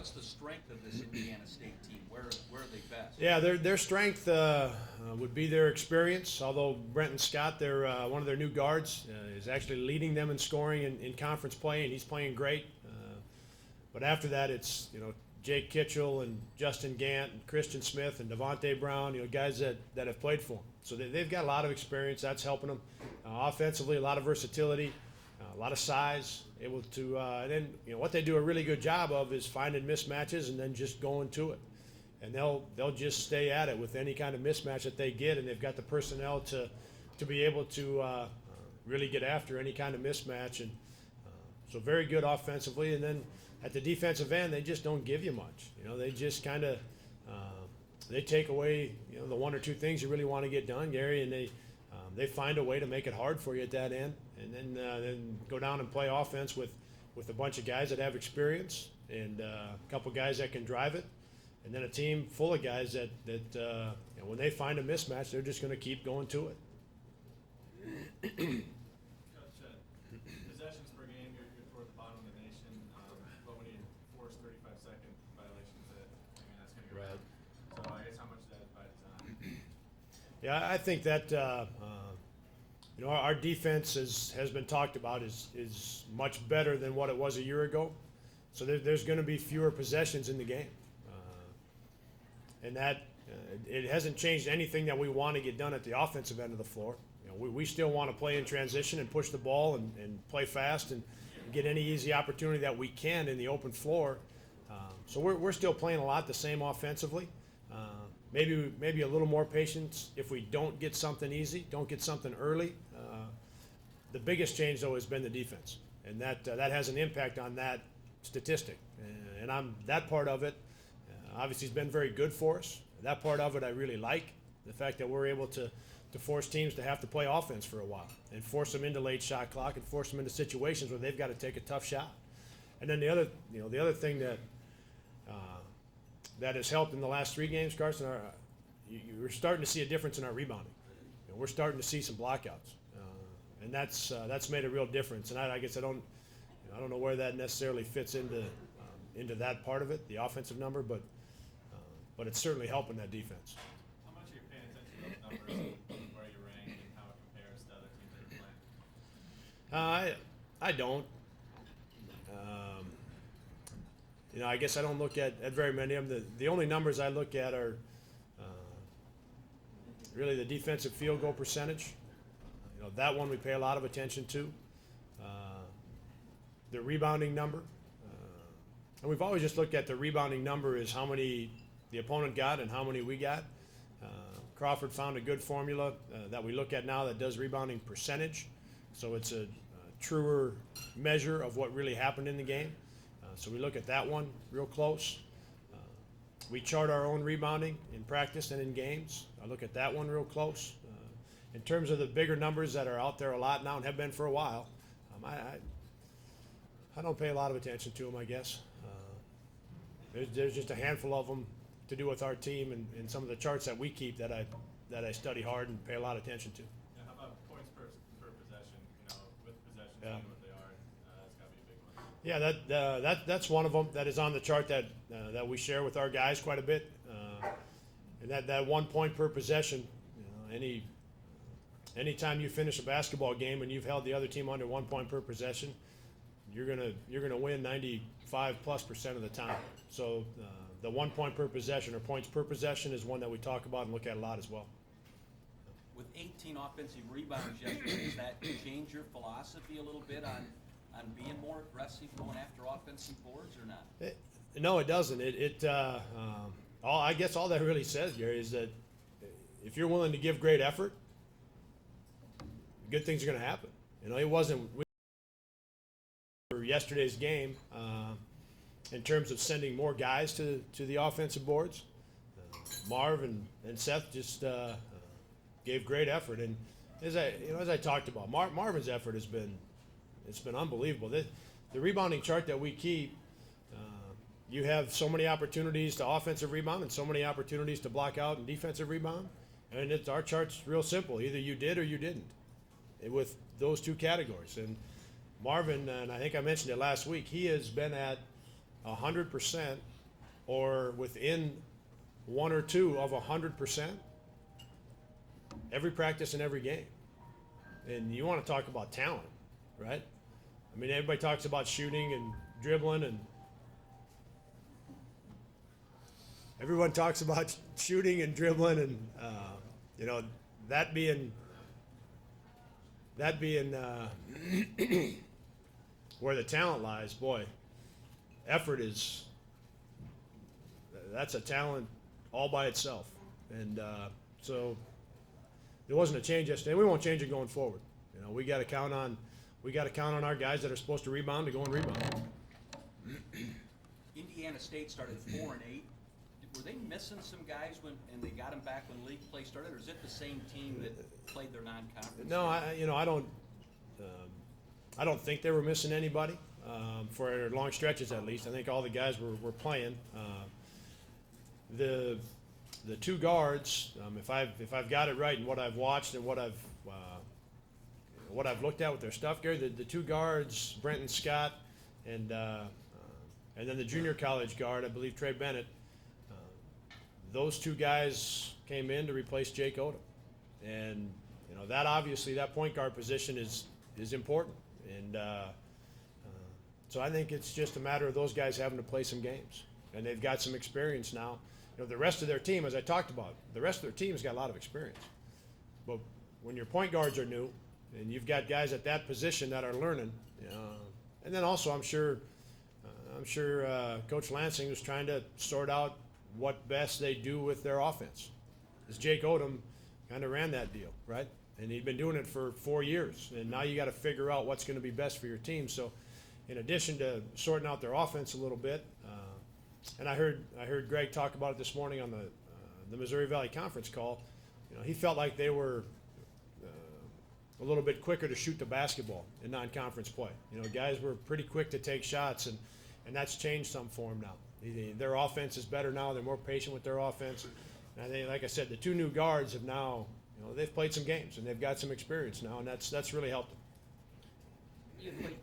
what's the strength of this Indiana State team? Where are they best? Yeah, their strength would be their experience. Although Brenton Scott, one of their new guards, is actually leading them in scoring in conference play, and he's playing great. But after that, it's Jake Kitchell and Justin Gant and Christian Smith and Devontae Brown, guys that have played for them. So they've got a lot of experience. That's helping them. Offensively, a lot of versatility, a lot of size, able to, and then what they do a really good job of is finding mismatches and then just going to it. And they'll just stay at it with any kind of mismatch that they get, and they've got the personnel to be able to really get after any kind of mismatch. And so very good offensively, and then at the defensive end, they just don't give you much. They just kind of they take away the one or two things you really want to get done, Gary, and they find a way to make it hard for you at that end, and then go down and play offense with a bunch of guys that have experience and a couple guys that can drive it, and then a team full of guys that when they find a mismatch, they're just going to keep going to it. Possessions per game, you're toward the bottom of the nation. But when you force 35-second violations, that's going to go right. So I guess how much is that by design? Yeah, I think that our defense has been talked about is much better than what it was a year ago. So there's going to be fewer possessions in the game, and that it hasn't changed anything that we want to get done at the offensive end of the floor. We still want to play in transition and push the ball and play fast and get any easy opportunity that we can in the open floor. So we're still playing a lot the same offensively. Maybe a little more patience if we don't get something easy, don't get something early. The biggest change, though, has been the defense, and that has an impact on that statistic. And that part of it obviously has been very good for us. That part of it I really like, the fact that we're able to force teams to have to play offense for a while and force them into late shot clock and force them into situations where they've got to take a tough shot. And then the other thing that has helped in the last 3 games, Carson, you're starting to see a difference in our rebounding. We're starting to see some blockouts, and that's made a real difference. And I guess I don't know where that necessarily fits into that part of it, the offensive number, but it's certainly helping that defense. How much are you paying attention to those numbers and where you rank and how it compares to other teams that you're playing? I don't. I guess I don't look at very many of them. The only numbers I look at are really the defensive field goal percentage. That one we pay a lot of attention to. The rebounding number. And we've always just looked at the rebounding number as how many the opponent got and how many we got. Crawford found a good formula that we look at now that does rebounding percentage. So it's a truer measure of what really happened in the game. So we look at that one real close. We chart our own rebounding in practice and in games. I look at that one real close. In terms of the bigger numbers that are out there a lot now and have been for a while, I don't pay a lot of attention to them, I guess. There's just a handful of them to do with our team and some of the charts that we keep that I study hard and pay a lot of attention to. Yeah, how about points per possession? With possessions being what they are, that's got to be a big one. Yeah, that's one of them that is on the chart that we share with our guys quite a bit. And that 1 point per possession, anytime you finish a basketball game and you've held the other team under 1 point per possession, you're gonna win 95+% of the time. So the 1 point per possession or points per possession is one that we talk about and look at a lot as well. With 18 offensive rebounds yesterday, does that change your philosophy a little bit on being more aggressive going after offensive boards or not? No, it doesn't. I guess all that really says, Gary, is that if you're willing to give great effort, good things are going to happen. It wasn't for yesterday's game in terms of sending more guys to the offensive boards. Marv and Seth just gave great effort, and as I talked about, Marvin's effort has been unbelievable. The rebounding chart that we keep, you have so many opportunities to offensive rebound and so many opportunities to block out and defensive rebound, and our chart's real simple. Either you did or you didn't, with those 2 categories. And Marvin, and I think I mentioned it last week, he has been at 100% or within 1 or 2 of 100% every practice and every game. And you want to talk about talent, right? I mean, everybody talks about shooting and dribbling, and everyone talks about shooting and dribbling, and you know, that being where the talent lies. Boy, effort that's a talent all by itself. And so there wasn't a change yesterday. We won't change it going forward. You know, we got to count on our guys that are supposed to rebound to go and rebound. Indiana State started 4-8. Were they missing some guys and they got them back when league play started, or is it the same team that played their non-conference? No, I don't think they were missing anybody for long stretches at least. I think all the guys were playing. The 2 guards, if I've got it right in what I've watched and what I've looked at with their stuff, Gary, the 2 guards, Brenton Scott, and then the junior college guard, I believe Trey Bennett. Those 2 guys came in to replace Jake Odom, and you know that obviously that point guard position is important, and so I think it's just a matter of those guys having to play some games, and they've got some experience now. You know, the rest of their team, as I talked about, the rest of their team has got a lot of experience, but when your point guards are new, and you've got guys at that position that are learning, and then also I'm sure Coach Lansing was trying to sort out what best they do with their offense. As Jake Odom kind of ran that deal, right? And he'd been doing it for 4 years, and now you got to figure out what's going to be best for your team. So, in addition to sorting out their offense a little bit, and I heard Greg talk about it this morning on the Missouri Valley Conference call. You know, he felt like they were a little bit quicker to shoot the basketball in non-conference play. You know, guys were pretty quick to take shots, and that's changed some for them now. Their offense is better now. They're more patient with their offense. And I think, like I said, the 2 new guards have now, you know, they've played some games and they've got some experience now, and that's really helped them. You played